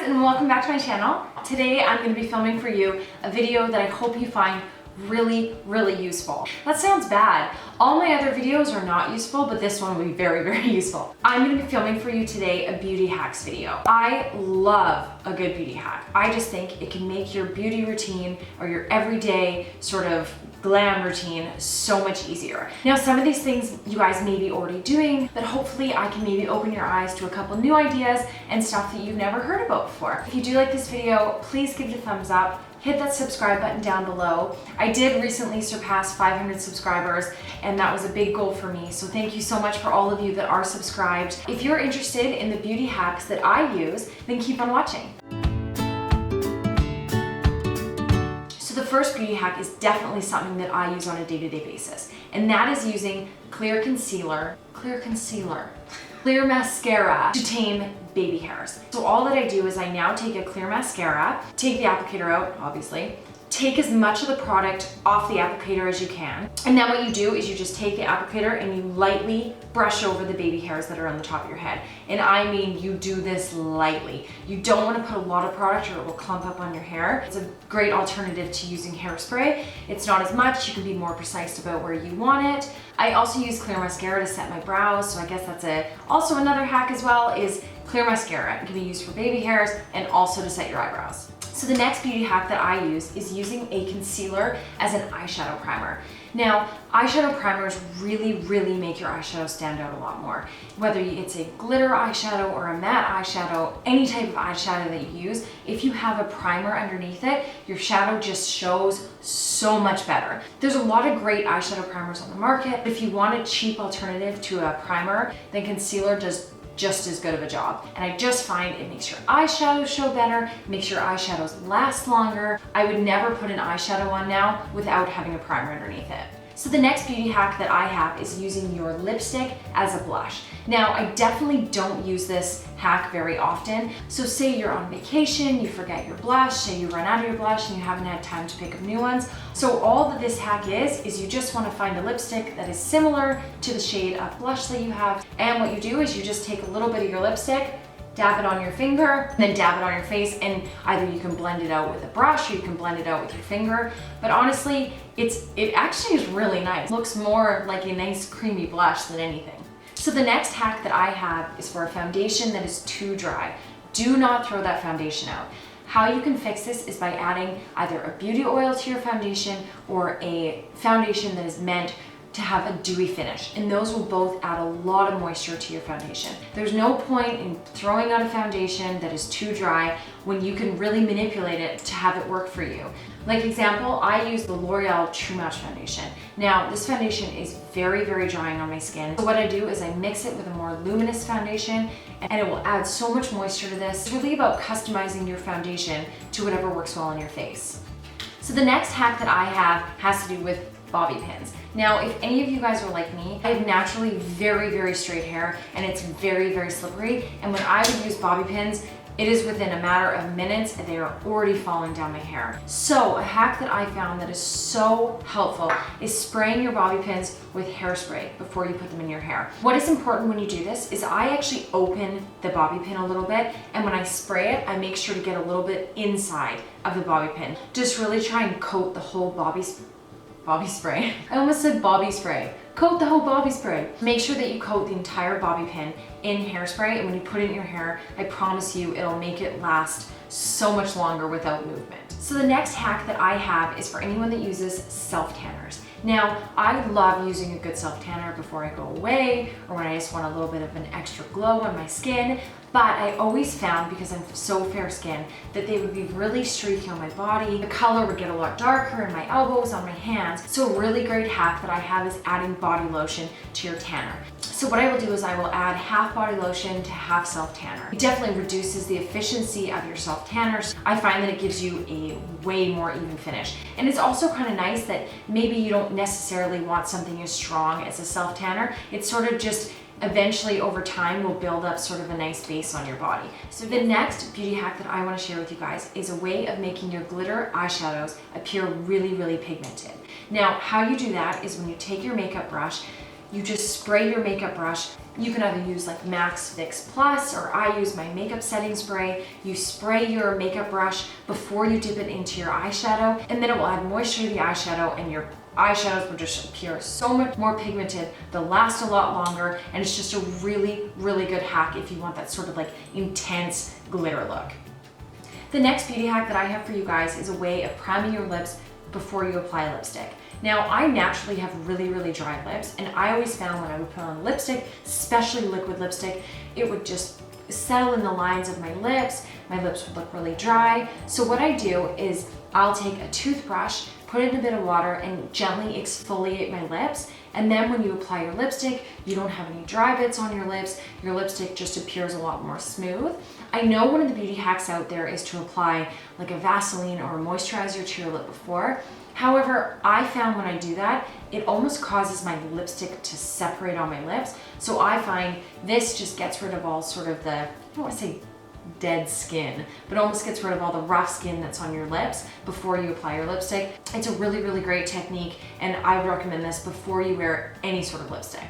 and welcome back to my channel. Today I'm going to be filming for you a video that I hope you find really useful. That sounds bad. All my other videos are not useful, but this one will be very useful. I'm going to be filming for you today a beauty hacks video. I love a good beauty hack. I just think it can make your beauty routine or your everyday sort of glam routine so much easier. Now, some of these things you guys may be already doing, but hopefully I can maybe open your eyes to a couple new ideas and stuff that you've never heard about before. If you do like this video, please give it a thumbs up. Hit that subscribe button down below. I did recently surpass 500 subscribers, and that was a big goal for me. So thank you so much for all of you that are subscribed. If you're interested in the beauty hacks that I use, then keep on watching. So the first beauty hack is definitely something that I use on a day-to-day basis, and that is using clear mascara to tame baby hairs. So all that I do is I now take a clear mascara, take the applicator out, obviously, take as much of the product off the applicator as you can. And then what you do is you just take the applicator and you lightly brush over the baby hairs that are on the top of your head. And I mean, you do this lightly. You don't want to put a lot of product or it will clump up on your hair. It's a great alternative to using hairspray. It's not as much, you can be more precise about where you want it. I also use clear mascara to set my brows, so I guess that's also another hack as well, is clear mascara. It can be used for baby hairs and also to set your eyebrows. So the next beauty hack that I use is using a concealer as an eyeshadow primer. Now, eyeshadow primers really make your eyeshadow stand out a lot more. Whether it's a glitter eyeshadow or a matte eyeshadow, any type of eyeshadow that you use, if you have a primer underneath it, your shadow just shows so much better. There's a lot of great eyeshadow primers on the market. If you want a cheap alternative to a primer, then concealer does just as good of a job. And I just find it makes your eyeshadows show better, makes your eyeshadows last longer. I would never put an eyeshadow on now without having a primer underneath it. So the next beauty hack that I have is using your lipstick as a blush. Now, I definitely don't use this hack very often. So say you're on vacation, you forget your blush, say you run out of your blush and you haven't had time to pick up new ones. So all that this hack is you just want to find a lipstick that is similar to the shade of blush that you have. And what you do is you just take a little bit of your lipstick, dab it on your finger, then dab it on your face, and either you can blend it out with a brush or you can blend it out with your finger. But honestly, it actually is really nice. It looks more like a nice creamy blush than anything. So the next hack that I have is for a foundation that is too dry. Do not throw that foundation out. How you can fix this is by adding either a beauty oil to your foundation or a foundation that is meant to have a dewy finish, and those will both add a lot of moisture to your foundation. There's no point in throwing out a foundation that is too dry when you can really manipulate it to have it work for you. Like example, I use the L'Oreal True Match foundation. Now, this foundation is very drying on my skin. So what I do is I mix it with a more luminous foundation, and it will add so much moisture to this. It's really about customizing your foundation to whatever works well on your face. So the next hack that I have has to do with bobby pins. Now, if any of you guys are like me, I have naturally very straight hair, and it's very slippery. And when I would use bobby pins, it is within a matter of minutes and they are already falling down my hair. So a hack that I found that is so helpful is spraying your bobby pins with hairspray before you put them in your hair. What is important when you do this is I actually open the bobby pin a little bit, and when I spray it, I make sure to get a little bit inside of the bobby pin. Just really try and coat the whole bobby spray. I almost said bobby spray. Coat the whole bobby spray. Make sure that you coat the entire bobby pin in hairspray, and when you put it in your hair, I promise you it'll make it last so much longer without movement. So the next hack that I have is for anyone that uses self-tanners. Now, I love using a good self-tanner before I go away or when I just want a little bit of an extra glow on my skin, but I always found, because I'm so fair skinned, that they would be really streaky on my body. The color would get a lot darker in my elbows, on my hands. So a really great hack that I have is adding body lotion to your tanner. So what I will do is I will add half body lotion to half self-tanner. It definitely reduces the efficiency of your self-tanners. I find that it gives you a way more even finish. And it's also kind of nice that maybe you don't necessarily want something as strong as a self-tanner. It's sort of just eventually over time will build up sort of a nice base on your body. So the next beauty hack that I want to share with you guys is a way of making your glitter eyeshadows appear really pigmented. Now, how you do that is when you take your makeup brush, you just spray your makeup brush. You can either use like Max Fix Plus, or I use my makeup setting spray. You spray your makeup brush before you dip it into your eyeshadow, and then it will add moisture to the eyeshadow, and your eyeshadows will just appear so much more pigmented. They'll last a lot longer, and it's just a really, really good hack if you want that sort of like intense glitter look. The next beauty hack that I have for you guys is a way of priming your lips before you apply lipstick. Now, I naturally have really, really dry lips, and I always found when I would put on lipstick, especially liquid lipstick, it would just settle in the lines of my lips would look really dry. So what I do is I'll take a toothbrush, put in a bit of water, and gently exfoliate my lips. And then when you apply your lipstick, you don't have any dry bits on your lips. Your lipstick just appears a lot more smooth. I know one of the beauty hacks out there is to apply like a Vaseline or a moisturizer to your lip before. However, I found when I do that, it almost causes my lipstick to separate on my lips. So I find this just gets rid of all sort of the, I don't want to say dead skin, but almost gets rid of all the rough skin that's on your lips before you apply your lipstick. It's a really, really great technique, and I would recommend this before you wear any sort of lipstick.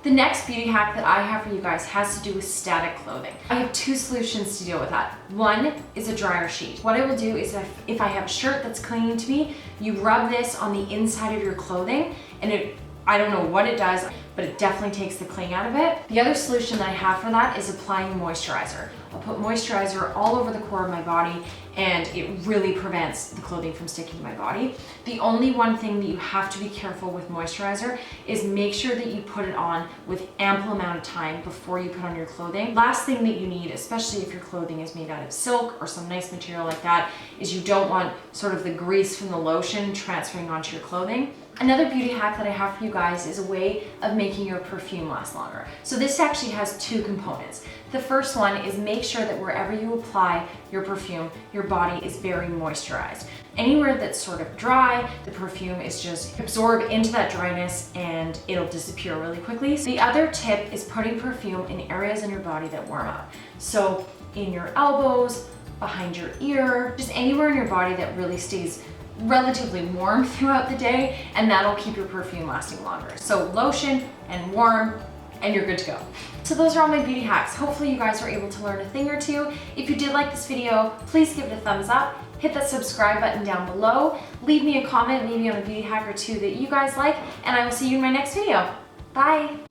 The next beauty hack that I have for you guys has to do with static clothing. I have two solutions to deal with that. One is a dryer sheet. What I will do is if I have a shirt that's clinging to me, you rub this on the inside of your clothing, and I don't know what it does, but it definitely takes the cling out of it. The other solution that I have for that is applying moisturizer. I'll put moisturizer all over the core of my body, and it really prevents the clothing from sticking to my body. The only one thing that you have to be careful with moisturizer is make sure that you put it on with ample amount of time before you put on your clothing. Last thing that you need, especially if your clothing is made out of silk or some nice material like that, is you don't want sort of the grease from the lotion transferring onto your clothing. Another beauty hack that I have for you guys is a way of making your perfume last longer. So this actually has two components. The first one is make sure that wherever you apply your perfume, your body is very moisturized. Anywhere that's sort of dry, the perfume is just absorbed into that dryness and it'll disappear really quickly. So the other tip is putting perfume in areas in your body that warm up. So in your elbows, behind your ear, just anywhere in your body that really stays relatively warm throughout the day, and that'll keep your perfume lasting longer. So lotion and warm, and you're good to go. So those are all my beauty hacks. Hopefully you guys were able to learn a thing or two. If you did like this video, please give it a thumbs up. Hit that subscribe button down below. Leave me a comment maybe on a beauty hack or two that you guys like, and I will see you in my next video. Bye.